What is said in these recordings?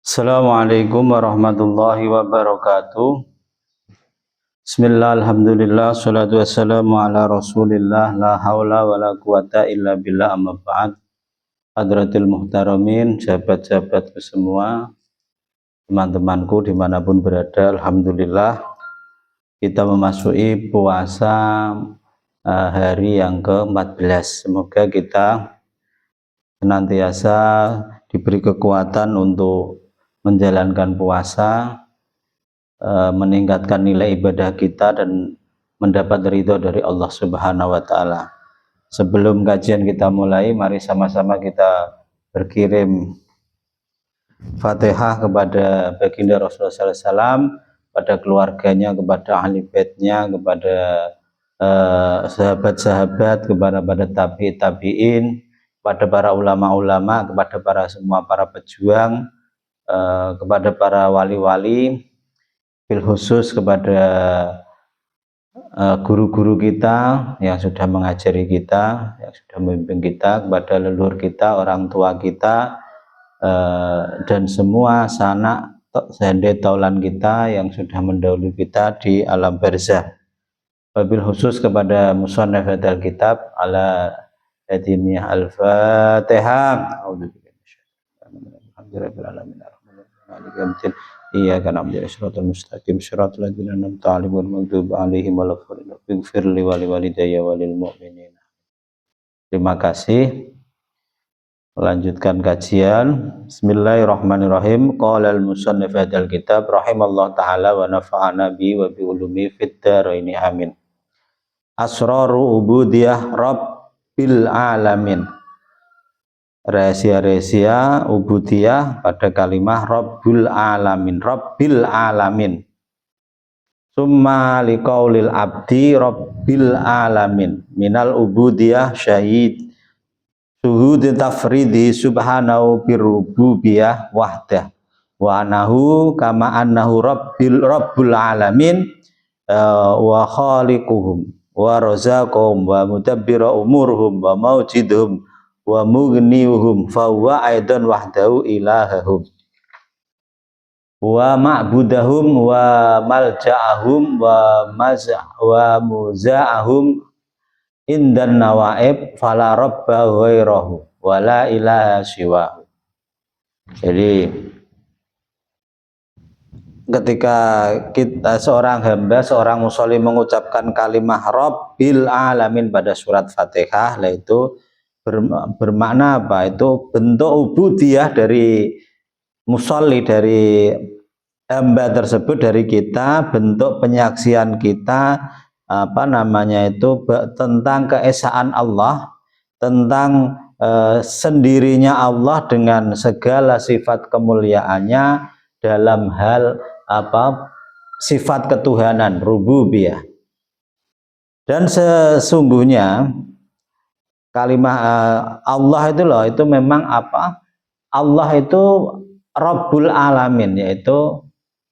Assalamualaikum warahmatullahi wabarakatuh. Bismillah, alhamdulillah, salatu wassalamu ala rasulillah, la hawla wa la quwata illa billah, amma ba'd. Hadratil muhtaramin, sahabat-sahabatku semua, teman-temanku dimanapun berada, alhamdulillah kita memasuki puasa hari yang ke-14. Semoga kita senantiasa diberi kekuatan untuk menjalankan puasa, meningkatkan nilai ibadah kita dan mendapat ridho dari Allah Subhanahu wa Ta'ala. Sebelum kajian kita mulai, mari sama-sama kita berkirim Fatihah kepada baginda Rasulullah SAW, kepada keluarganya, kepada ahli baitnya, kepada sahabat-sahabat, kepada tabi'in, kepada para ulama-ulama, kepada para pejuang, kepada para wali-wali, bil khusus kepada guru-guru kita yang sudah mengajari kita, yang sudah membimbing kita, kepada leluhur kita, orang tua kita, dan semua sanak sende taulan kita yang sudah mendahului kita di alam barzah. Wabil khusus kepada musannaf hadzal kitab ala hadiniyah al-Fatihah. Iyyaka na'budu wa iyyaka nasta'in shiratal ladzina an'amta 'alaihim ghairil maghdubi 'alaihim waladdallin. Ighfirli wa liwalidayya wa lil mu'minin. Terima kasih. Melanjutkan kajian. Bismillahirrahmanirrahim. Qala al-musannif hadzal kitab rahimallahu taala wa nafa'ana bi wa bi ulumi fid dharain amin. Asraru ubudiyah rabbil alamin. Rahasia-rahasia ubudiyah pada kalimah Rabbul Alamin, Rabbil Alamin. Summa liqaulil abdi Rabbil Alamin minal ubudiyah syahid suhud tafridi subhanahu birrububiyah wahdah wa anahu kama annahu Rabbul Alamin wa khaliquhum wa razaqahum wa mudabbira umurhum wa mawjiduhum wa mughniyuhum fa huwa aidan wahdahu ilahahum wa ma'budahum wa malja'ahum wa muza'ahum indan nawaib fala rabba ghairahu wa la ilaha siwahu. Jadi ketika kita seorang hamba, seorang musholli mengucapkan kalimah Rabbil Alamin pada surat Fatihah, yaitu bermakna apa? Itu bentuk ubudiyah dari musholli, dari hamba tersebut, dari kita, bentuk penyaksian kita tentang keesaan Allah, tentang sendirinya Allah dengan segala sifat kemuliaannya dalam hal sifat ketuhanan, rububiyah. Dan sesungguhnya kalimah Allah itu memang Allah itu Rabbul Alamin, yaitu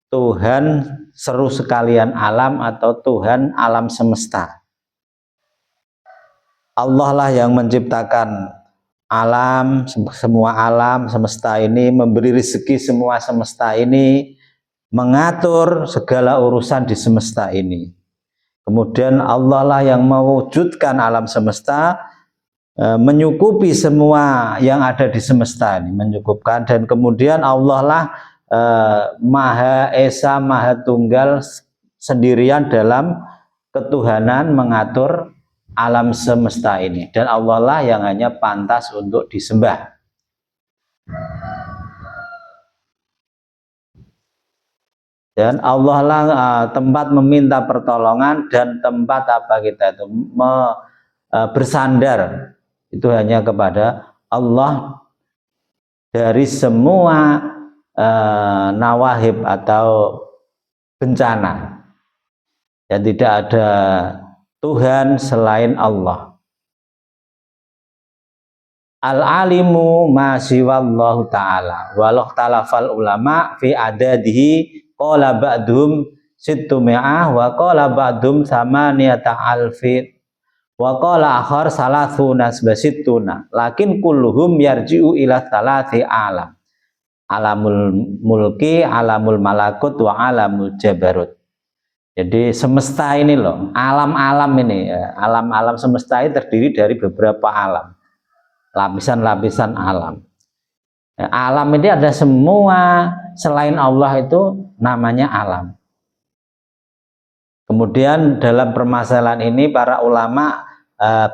Tuhan seru sekalian alam atau Tuhan alam semesta. Allah lah yang menciptakan alam, semua alam semesta ini, memberi rezeki semua semesta ini, mengatur segala urusan di semesta ini. Kemudian Allah lah yang mewujudkan alam semesta, menyukupi semua yang ada di semesta ini, menyukupkan. Dan kemudian Allah lah Maha Esa, Maha Tunggal, sendirian dalam ketuhanan mengatur alam semesta ini, dan Allah lah yang hanya pantas untuk disembah. Dan Allah lah tempat meminta pertolongan dan tempat kita itu bersandar, itu hanya kepada Allah dari semua nawahib atau bencana. Dan tidak ada Tuhan selain Allah. Al-alimu ma siwallahu ta'ala walau talafal ulama fi adadihi qala ba'dhum sittumi'ah wa qala ba'dhum samaniyata alfin wa qala akhar salasuna sittuna lakin kulluhum yarji'u ila salasi alam. alamul mulki, alamul malakut, wa alamul jabarut. Jadi semesta ini loh, alam-alam ini, alam-alam semesta ini terdiri dari beberapa alam, lapisan-lapisan alam. Alam ini ada semua, selain Allah itu namanya alam. Kemudian dalam permasalahan ini para ulama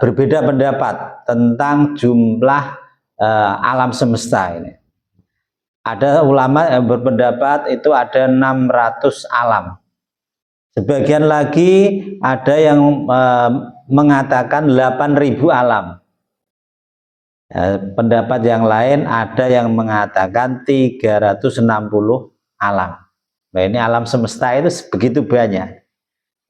berbeda pendapat tentang jumlah alam semesta ini. Ada ulama yang berpendapat itu ada 600 alam. Sebagian lagi ada yang mengatakan 8.000 alam. Pendapat yang lain ada yang mengatakan 360 alam. Nah, ini alam semesta itu begitu banyak.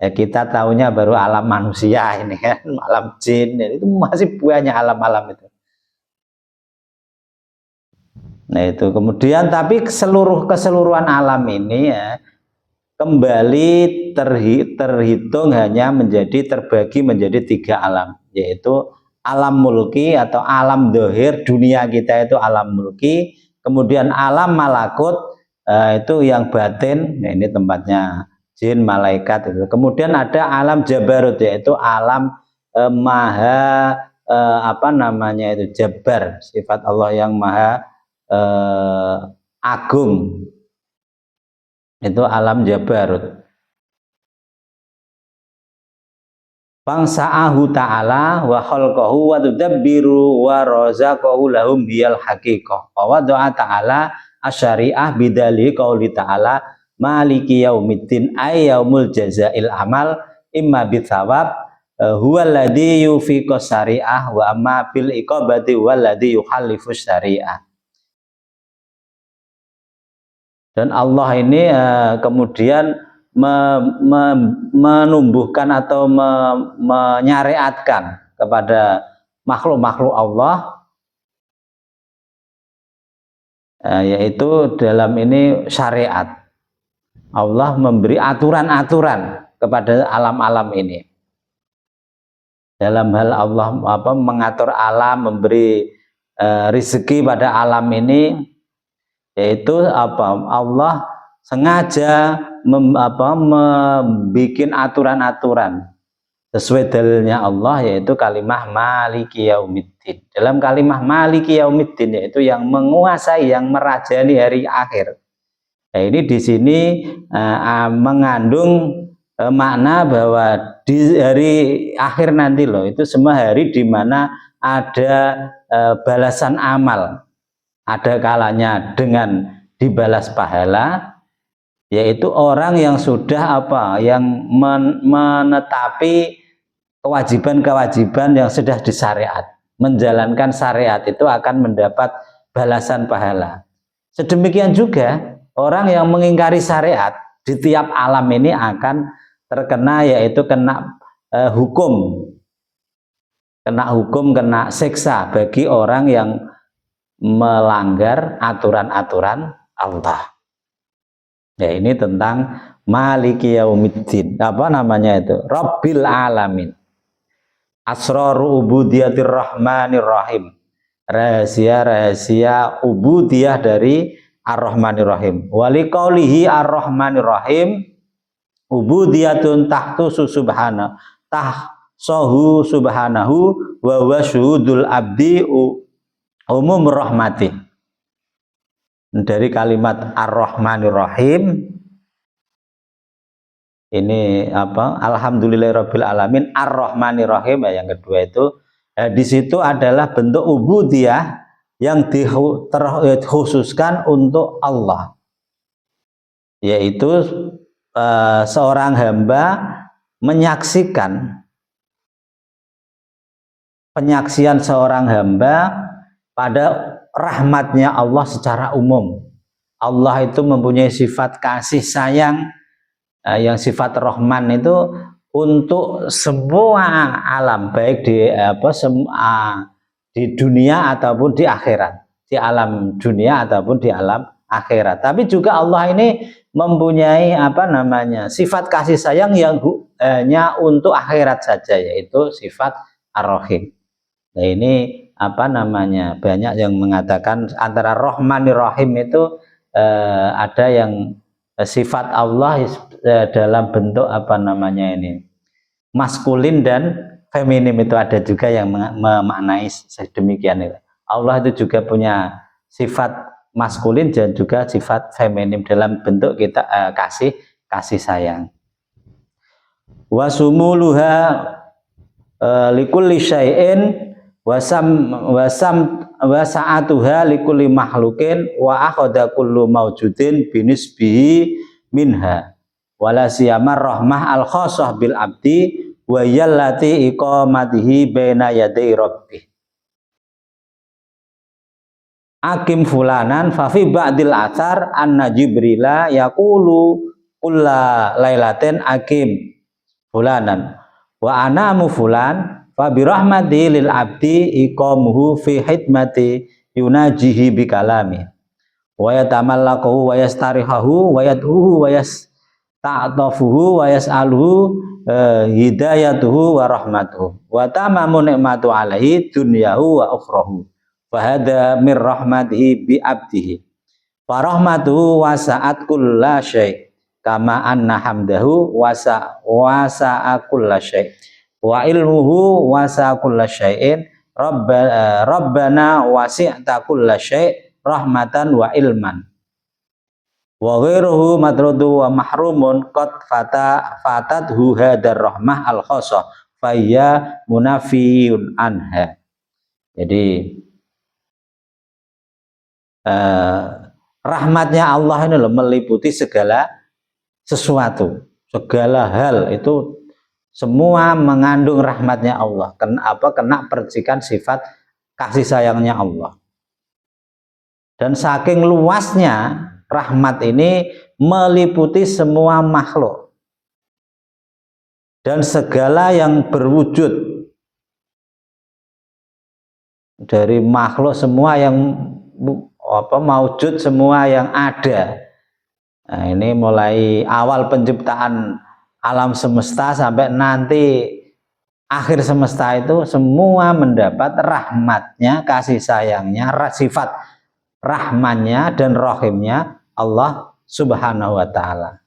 Kita tahunya baru alam manusia ini kan, alam jin, itu masih banyak alam-alam itu. Nah itu kemudian tapi keseluruhan alam ini ya kembali terhitung hanya terbagi menjadi 3 alam, yaitu alam mulki atau alam dohir, dunia kita itu alam mulki, kemudian alam malakut itu yang batin, nah ini tempatnya jin, malaikat itu. Kemudian ada alam jabarut, yaitu alam maha itu jabar, sifat Allah yang maha agung, itu alam jabarut. Fangsa'ahu ta'ala wa khalqahu wa tudabbiru wa razaqahu lahum biyal haqiqah. Wa doa ta'ala asyari'ah bidali qauli ta'ala maliki yaumiddin ay yaumul jazail amal imma bitsawab huwa alladhi yufiqus syari'ah wa amma bil iqabati huwa alladhi yukhallifus syari'ah. Dan Allah ini kemudian menumbuhkan atau menyariatkan kepada makhluk-makhluk Allah, yaitu dalam ini syariat. Allah memberi aturan-aturan kepada alam-alam ini. Dalam hal Allah mengatur alam, memberi rezeki pada alam ini, yaitu Allah sengaja membuat aturan-aturan sesuai dalilnya Allah, yaitu kalimah maliki yaumiddin. Dalam kalimah maliki yaumiddin yaitu yang menguasai, yang merajani hari akhir. Nah, ini di sini mengandung makna bahwa di hari akhir nanti loh, itu semua hari di mana ada balasan amal. Ada kalanya dengan dibalas pahala, yaitu orang yang sudah yang menetapi kewajiban-kewajiban yang sudah disyariat, menjalankan syariat itu akan mendapat balasan pahala. Sedemikian juga orang yang mengingkari syariat di tiap alam ini akan terkena, yaitu kena hukum, kena siksa bagi orang yang melanggar aturan-aturan Allah. Ya, ini tentang maliki yaumiddin. Apa namanya itu? Rabbil alamin. Asraru ubudiyatir rahmanir rahim. Rahasia-rahasia ubudiyah dari ar-rahmanir rahim. Wali qaulihi ar-rahmanir rahim ubudiyatun tahtu subhanahu tahsohu subhanahu wa huwa syuhudul abdi umum rahmati. Dari kalimat ar-rahmanir rahim ini alhamdulillahirabbil alamin ar-rahmanir rahim, yang kedua itu di situ adalah bentuk ubudiyah yang dikhususkan untuk Allah, yaitu seorang hamba penyaksian seorang hamba pada rahmatnya Allah secara umum. Allah itu mempunyai sifat kasih sayang, yang sifat Rahman itu untuk semua alam, baik di dunia ataupun di akhirat, di alam dunia ataupun di alam akhirat. Tapi juga Allah ini mempunyai sifat kasih sayang yang hanya untuk akhirat saja, yaitu sifat Ar-Rahim. Nah, ini apa namanya, banyak yang mengatakan antara Rahmanir Rahim itu ada yang sifat Allah dalam bentuk apa namanya ini, maskulin dan feminim, itu ada juga yang memaknai sedemikian itu. Allah itu juga punya sifat maskulin dan juga sifat feminim dalam bentuk kita kasih sayang. Wasumuluha likulli syai'in wasa'atuha likulli makhlukin wa akhadha kullu mawjudin binisbihi minha wala siyamar rahmah al khassah bil abdi wa yallati iqamatihi baina yaday rabbih. Akim fulanan fa fi ba'dil athar anna jibrila yaqulu kulla lailatin akim fulanan wa anamu fulan fa bi rahmati lil abdi iqamuhu fi hidmati yunajihi bi kalami wa yatamallaqahu wa yastarihahu wa yad'uhu wa yasta'tafuhu wa yas'aluhu hidayatuhu wa rahmatuhu wa tamamu ni'matu alaihi dunyahu wa ukhrahu wa hadza mir rahmatihi bi abdihi wa rahmatuhu wasa'at kulla syai' kama anna hamdahu wasa'a kulla syai' wa ilmuhu wasa'a kulla syai'in rabbana wasi'ta kulla syai' rahmatan wa ilman wa ghairuhu matrudu wa mahrumun qad fatathu hadar rahmah al khossah fayya munafiyun anha. Jadi rahmatnya Allah ini loh meliputi segala sesuatu, segala hal itu semua mengandung rahmatnya Allah. Kenapa? Kena percikan sifat kasih sayangnya Allah. Dan saking luasnya rahmat ini meliputi semua makhluk dan segala yang berwujud, dari makhluk semua yang maujud, semua yang ada. Nah, ini mulai awal penciptaan alam semesta sampai nanti akhir semesta itu semua mendapat rahmatnya, kasih sayangnya, sifat rahmannya dan rahimnya Allah Subhanahu wa ta'ala.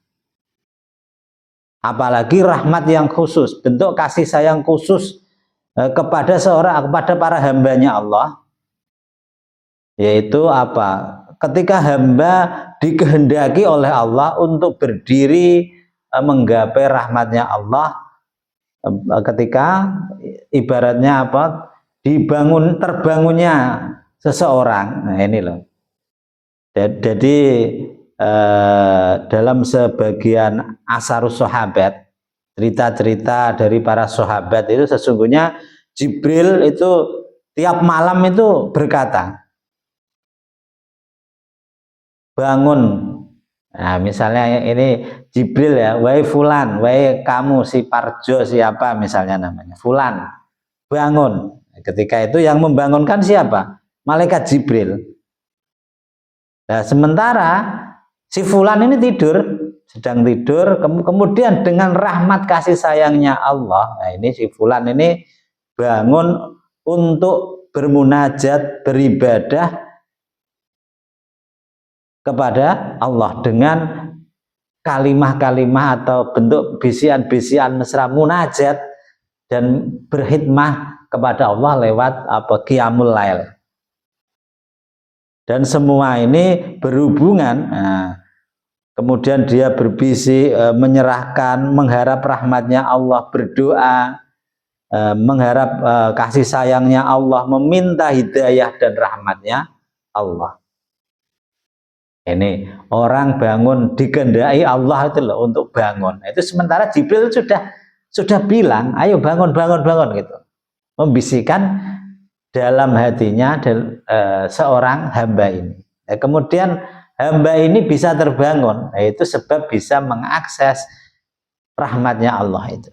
Apalagi rahmat yang khusus, bentuk kasih sayang khusus kepada para hambanya Allah, yaitu apa? Ketika hamba dikehendaki oleh Allah untuk berdiri menggapai rahmatnya Allah, ketika ibaratnya apa? Terbangunnya seseorang. Nah, ini loh. Jadi dalam sebagian asarus sahabat, cerita-cerita dari para sahabat itu sesungguhnya Jibril itu tiap malam itu berkata, bangun. Nah, misalnya ini Jibril ya, wahai fulan, wahai kamu si Parjo siapa misalnya namanya, fulan, bangun. Ketika itu yang membangunkan siapa? Malaikat Jibril. Nah, sementara si fulan ini sedang tidur, kemudian dengan rahmat kasih sayangnya Allah, nah ini si fulan ini bangun untuk bermunajat, beribadah kepada Allah dengan kalimah-kalimah atau bentuk bisian-bisian mesra munajat dan berkhidmah kepada Allah lewat qiyamul lail. Dan semua ini berhubungan, nah, kemudian dia berbisik, menyerahkan, mengharap rahmatnya Allah, berdoa, mengharap kasih sayangnya Allah, meminta hidayah dan rahmatnya Allah. Ini orang bangun dikehendaki Allah itu loh untuk bangun. Itu sementara Jibril sudah bilang, ayo bangun gitu. Membisikkan dalam hatinya seorang hamba ini. Kemudian hamba ini bisa terbangun, itu sebab bisa mengakses rahmatnya Allah itu.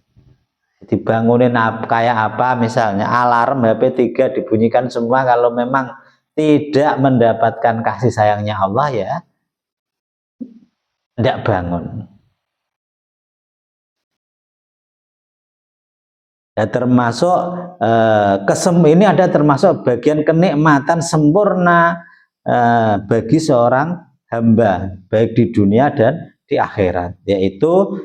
Dibangunin kayak apa, misalnya alarm HP 3 dibunyikan semua, kalau memang tidak mendapatkan kasih sayangnya Allah ya tidak bangun. Ya, termasuk ini ada termasuk bagian kenikmatan sempurna bagi seorang hamba baik di dunia dan di akhirat, yaitu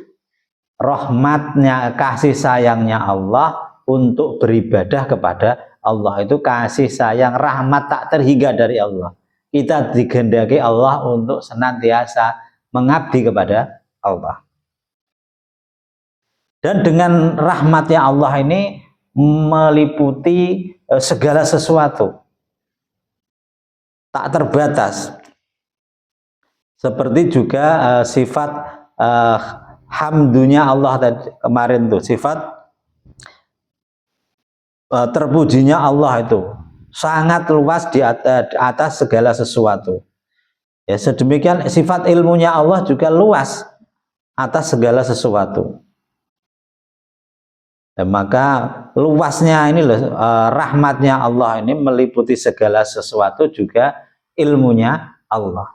rahmatnya, kasih sayangnya Allah untuk beribadah kepada Allah. Itu kasih sayang, rahmat tak terhingga dari Allah. Kita digendaki Allah untuk senantiasa mengabdi kepada Allah. Dan dengan rahmatnya Allah ini meliputi segala sesuatu, tak terbatas. Seperti juga sifat hamdunya Allah tadi kemarin tuh, sifat terpujinya Allah itu sangat luas di atas segala sesuatu. Ya, sedemikian sifat ilmunya Allah juga luas atas segala sesuatu. Dan maka luasnya ini loh, rahmatnya Allah ini meliputi segala sesuatu, juga ilmunya Allah.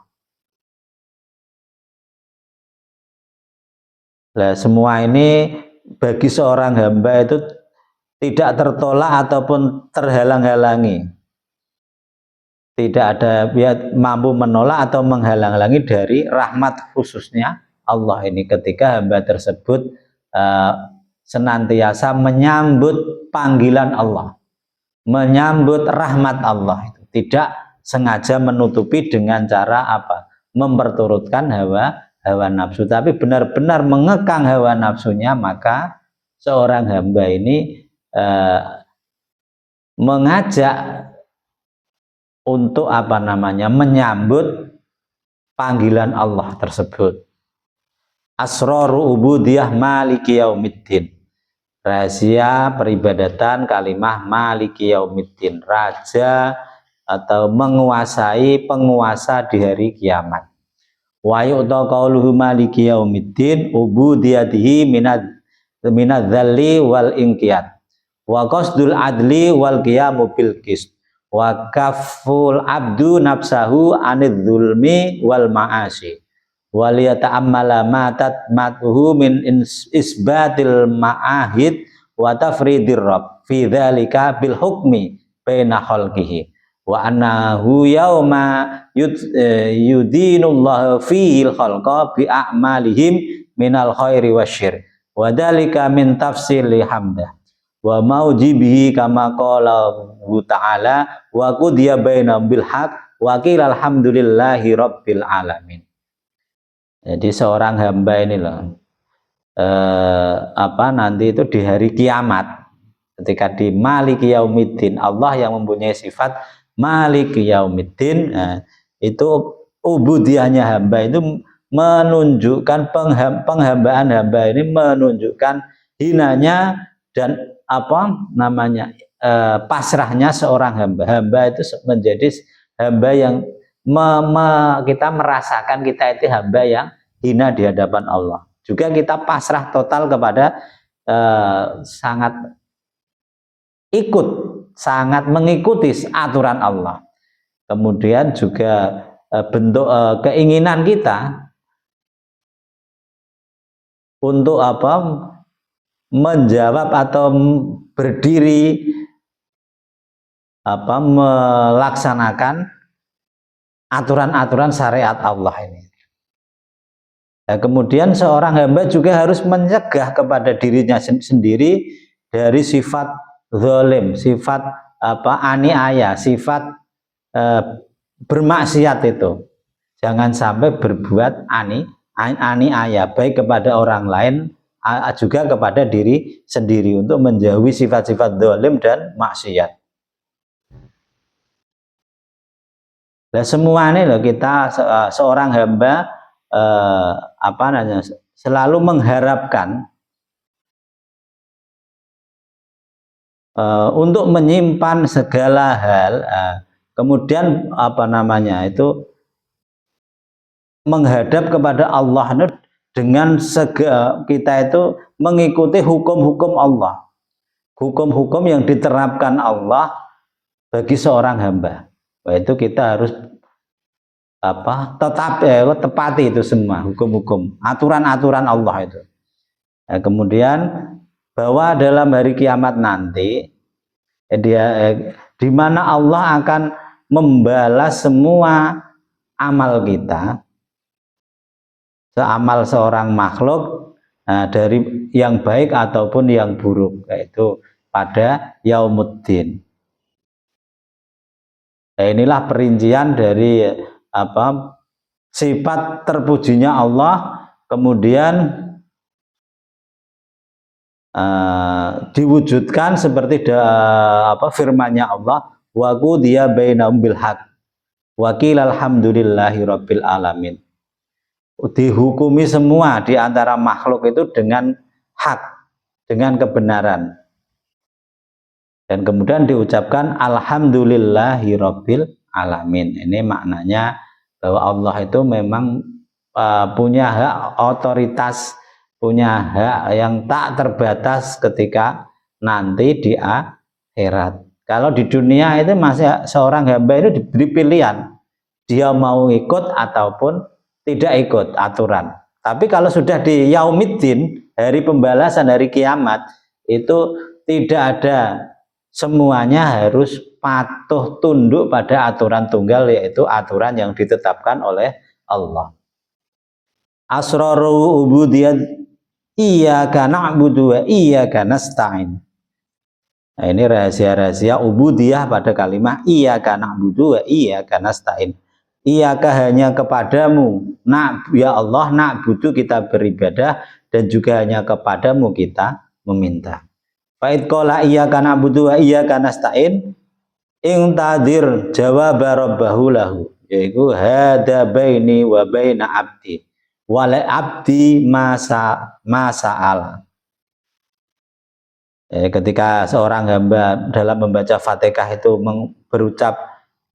Nah, semua ini bagi seorang hamba itu tidak tertolak ataupun terhalang-halangi. Tidak ada ya, mampu menolak atau menghalang-halangi dari rahmat khususnya Allah ini ketika hamba tersebut senantiasa menyambut panggilan Allah, menyambut rahmat Allah, itu tidak sengaja menutupi dengan cara apa? Memperturutkan hawa nafsu, tapi benar-benar mengekang hawa nafsunya, maka seorang hamba ini mengajak untuk apa namanya? Menyambut panggilan Allah tersebut. Asraru ubudiyah maliki yaumiddin. Rahasia peribadatan kalimah maliki yaumiddin, raja atau menguasai, penguasa di hari kiamat. Wa yu'ta qauluhu maliki yaumiddin ubudiyatihi minadz-dzalli wal inqiyad wa qasdul adli wal qiyamu bil qist wa kaful abdu nafsahu anidz-dzulmi wal ma'asi waliyata'ammala ma tatmatuhu min isbatil ma'ahid wa tafridir rabb fi dzalika bil hukmi baina khalqihi wa annahu yauma yudinullahu fihi al khalqa bi a'malihim minal khairi wasyirr wa dzalika min tafsili hamdah wa maujibihi kama qala ta'ala wa qudiya bainahum bil haqq wa qila alhamdulillahi rabbil alamin. Jadi seorang hamba ini loh, nanti itu di hari kiamat, ketika di Maliki Yaumiddin, Allah yang mempunyai sifat Maliki Yaumiddin, itu ubudiyahnya hamba itu menunjukkan penghambaan hamba ini menunjukkan hinanya dan pasrahnya seorang hamba. Hamba itu menjadi hamba yang kita merasakan kita itu hamba yang hina di hadapan Allah. Juga kita pasrah total kepada sangat mengikuti aturan Allah. Kemudian juga bentuk keinginan kita untuk menjawab atau berdiri melaksanakan aturan-aturan syariat Allah ini. Nah, kemudian seorang hamba juga harus mencegah kepada dirinya sendiri dari sifat zalim, sifat aniaya, sifat bermaksiat itu. Jangan sampai berbuat aniaya baik kepada orang lain juga kepada diri sendiri untuk menjauhi sifat-sifat zalim dan maksiat. Nah, semua ini loh, kita seorang hamba selalu mengharapkan untuk menyimpan segala hal, kemudian itu menghadap kepada Allah dengan kita itu mengikuti hukum-hukum Allah, hukum-hukum yang diterapkan Allah bagi seorang hamba. Itu kita harus tepati itu semua hukum-hukum, aturan-aturan Allah itu. Nah, kemudian bahwa dalam hari kiamat nanti di mana Allah akan membalas semua amal kita, seamal seorang makhluk, dari yang baik ataupun yang buruk, yaitu pada yaumuddin. Nah, inilah perincian dari sifat terpujinya Allah, kemudian diwujudkan seperti firman-Nya Allah, wa qudiya bainahum bil haqq wa qila alhamdulillahi rabbil alamin. Dihukumi semua di antara makhluk itu dengan hak, dengan kebenaran. Dan kemudian diucapkan alhamdulillahi rabbil alamin. Ini maknanya bahwa Allah itu memang punya hak otoritas, punya hak yang tak terbatas ketika nanti di akhirat. Kalau di dunia itu masih seorang hamba itu diberi pilihan, dia mau ikut ataupun tidak ikut aturan. Tapi kalau sudah di yaumiddin, hari pembalasan, hari kiamat, itu tidak ada, semuanya harus patuh tunduk pada aturan tunggal, yaitu aturan yang ditetapkan oleh Allah. Asraru ubudiyat iyyaka na'budu wa iyyaka nasta'in. Nah, ini rahasia-rahasia ubudiyah pada kalimat iyyaka na'budu wa iyyaka nasta'in. Iyyaka hanya kepadamu, ya Allah, na'budu kita beribadah, dan juga hanya kepadamu kita meminta. Fa'id qala iyyaka na'budu wa iyyaka nasta'in ing tadir jawab rabbahu lahu, yaitu hada baini wa baina abdi wala abdi masa'ala. Ketika seorang hamba dalam membaca Fatihah itu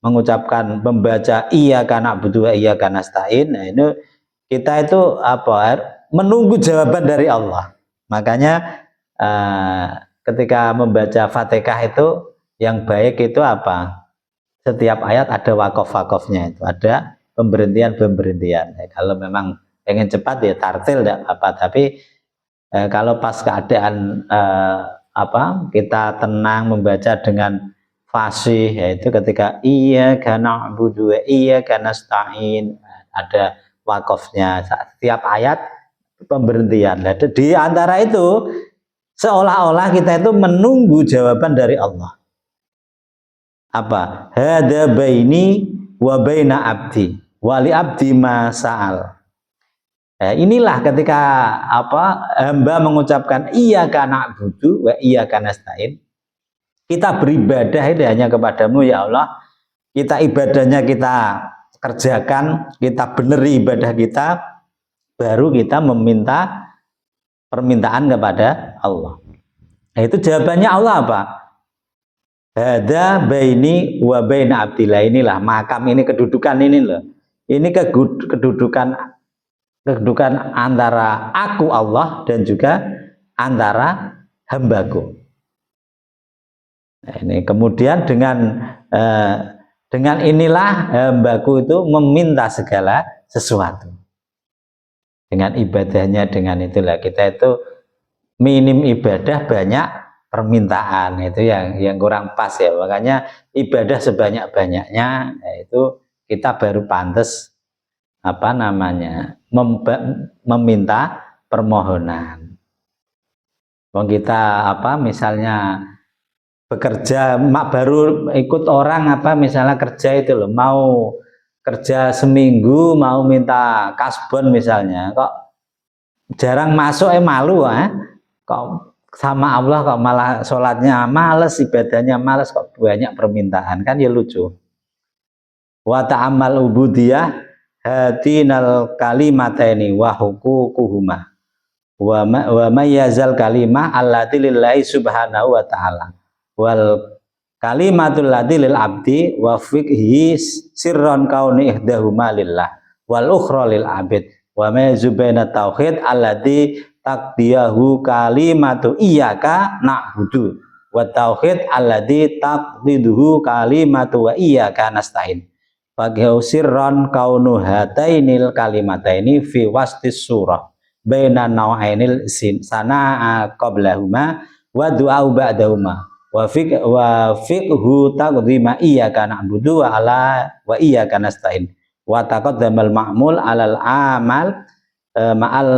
mengucapkan membaca iyyaka na'budu wa iyyaka nasta'in, nah ini kita itu menunggu jawaban dari Allah. Makanya ketika membaca Fatihah itu yang baik itu setiap ayat ada wakof-wakofnya, itu ada pemberhentian-pemberhentian. Kalau memang pengen cepat ya tartil tidak apa, tapi kalau pas keadaan kita tenang membaca dengan fasih, yaitu ketika iyyaka na'budu wa iyyaka nasta'in, ada wakofnya, setiap ayat pemberhentian. Nah, di antara itu seolah-olah kita itu menunggu jawaban dari Allah. Hada baini wa baina abdi wali abdi ma sa'al. Inilah ketika hamba mengucapkan iyyaka na'budu wa iyyaka nasta'in, kita beribadah itu hanya kepadamu ya Allah. Kita ibadahnya kita kerjakan, kita beneri ibadah kita, baru kita meminta permintaan kepada Allah. Nah, itu jawabannya Allah apa? Hada baini wa baina abdillah. Inilah makam ini, kedudukan ini loh. Ini kedudukan antara aku Allah dan juga antara hambaku. Nah, ini kemudian dengan inilah hambaku itu meminta segala sesuatu. Dengan ibadahnya, dengan itulah kita itu minim ibadah, banyak permintaan, itu yang kurang pas ya. Makanya ibadah sebanyak-banyaknya, yaitu kita baru pantas meminta permohonan. Kita misalnya bekerja, baru ikut orang misalnya kerja itu loh, mau kerja seminggu, mau minta kasbon misalnya, kok jarang masuk, malu kok sama Allah kok malah sholatnya males, ibadahnya males, kok banyak permintaan, kan ya lucu. Wa ta'amal ubudiyah hatinal kalimataini wa huququhuma wa mayyazal kalimah allati lillahi subhanahu wa ta'ala wal kalimatul lati lil abdi wa fiqhi sirron kauni ihdahuma lillah wal ukhra lil abid wa ma zubaina tauhid allati taqdiyahu kalimatu iyyaka na'budu wa tauhid allati taqdiduhu kalimatu wa iyyaka nasta'in bagi sirron kaunu hatainil kalimataini fi wastis surah baina nau'ainil sana qablahuma wa du'a ba'dahuma wa fiqhu taqdima iyyaka na'budu wa iyyaka nasta'in wa taqaddamal ma'mul 'alal amal ma'al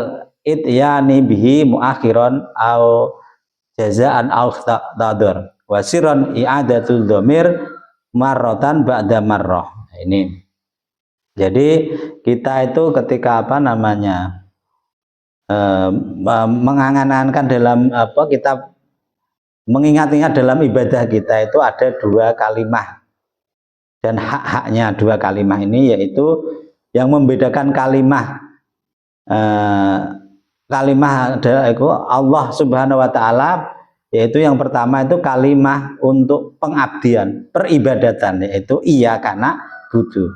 ityani bihi muakhiran au jazaan au tadur wa sirran i'adatul dhamir marratan ba'da marrah. Ini jadi kita itu ketika mengangan-angankan dalam kita mengingat-ingat dalam ibadah kita itu ada dua kalimah dan hak-haknya dua kalimah ini, yaitu yang membedakan kalimah itu Allah Subhanahu wa taala, yaitu yang pertama itu kalimah untuk pengabdian, peribadatan, yaitu iyyaka na'budu.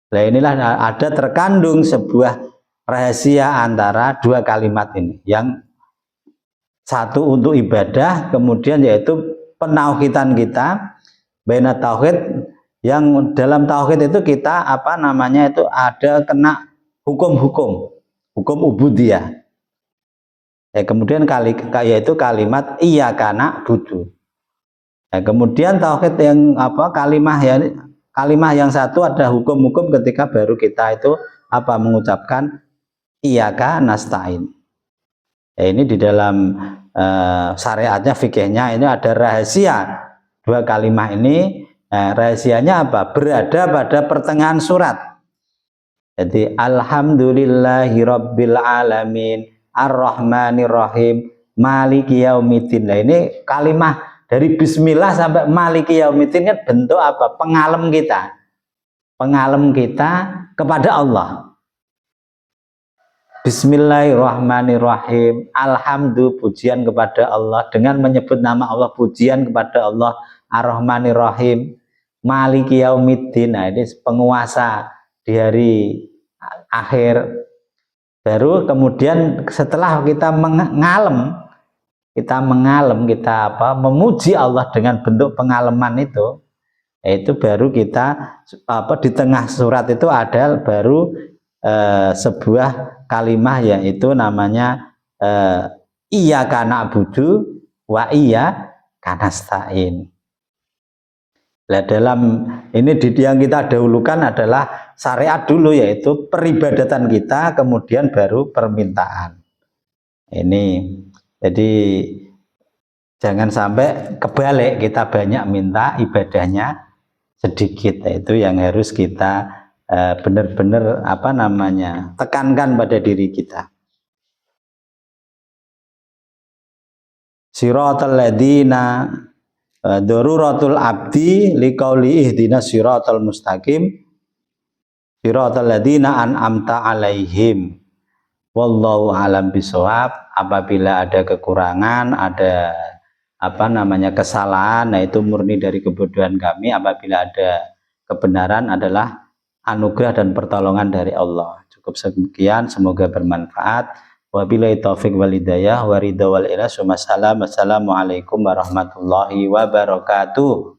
Nah, inilah ada terkandung sebuah rahasia antara dua kalimat ini, yang satu untuk ibadah, kemudian yaitu penauhidan kita, baina tauhid, yang dalam tauhid itu kita itu ada kena hukum ubudiyah. Kemudian yaitu kalimat iyyaka na'budu. Kemudian tauhid yang kalimah yang satu ada hukum-hukum ketika baru kita itu mengucapkan iyyaka nasta'in. Ini di dalam syariatnya, fikihnya ini ada rahasia dua kalimah ini. Rahasianya apa? Berada pada pertengahan surat. Jadi alhamdulillahi rabbil alamin ar-rahmanir rahim maliki yaumiddin. Nah, ini kalimah dari bismillah sampai maliki yaumiddin kan bentuk apa? Pengalem kita kepada Allah. Bismillahirrahmanirrahim. Alhamdulillah, pujian kepada Allah, dengan menyebut nama Allah, pujian kepada Allah. Ar-Rahmanir-Rahim, Maliki Yaumiddin. Nah, ini penguasa di hari akhir. Baru kemudian setelah kita mengalem, kita memuji Allah dengan bentuk pengaleman itu, yaitu baru kita di tengah surat itu ada baru sebuah kalimah, yaitu namanya iyyaka na'budu wa iyyaka nasta'in. Nah, dalam ini yang kita dahulukan adalah syariat dulu, yaitu peribadatan kita, kemudian baru permintaan. Ini jadi jangan sampai kebalik, kita banyak minta, ibadahnya sedikit. Itu yang harus kita benar-benar tekankan pada diri kita. Siratal ladzina daruratul abdi liqauli ihdinas siratal mustaqim siratal ladzina an'amta alaihim wallahu alam bisawab. Apabila ada kekurangan, ada kesalahan, nah itu murni dari kebodohan kami. Apabila ada kebenaran adalah anugerah dan pertolongan dari Allah. Cukup sekian, semoga bermanfaat. Wabillahi taufiq wal hidayah wa ridha wal ilah. Assalamualaikum warahmatullahi wabarakatuh.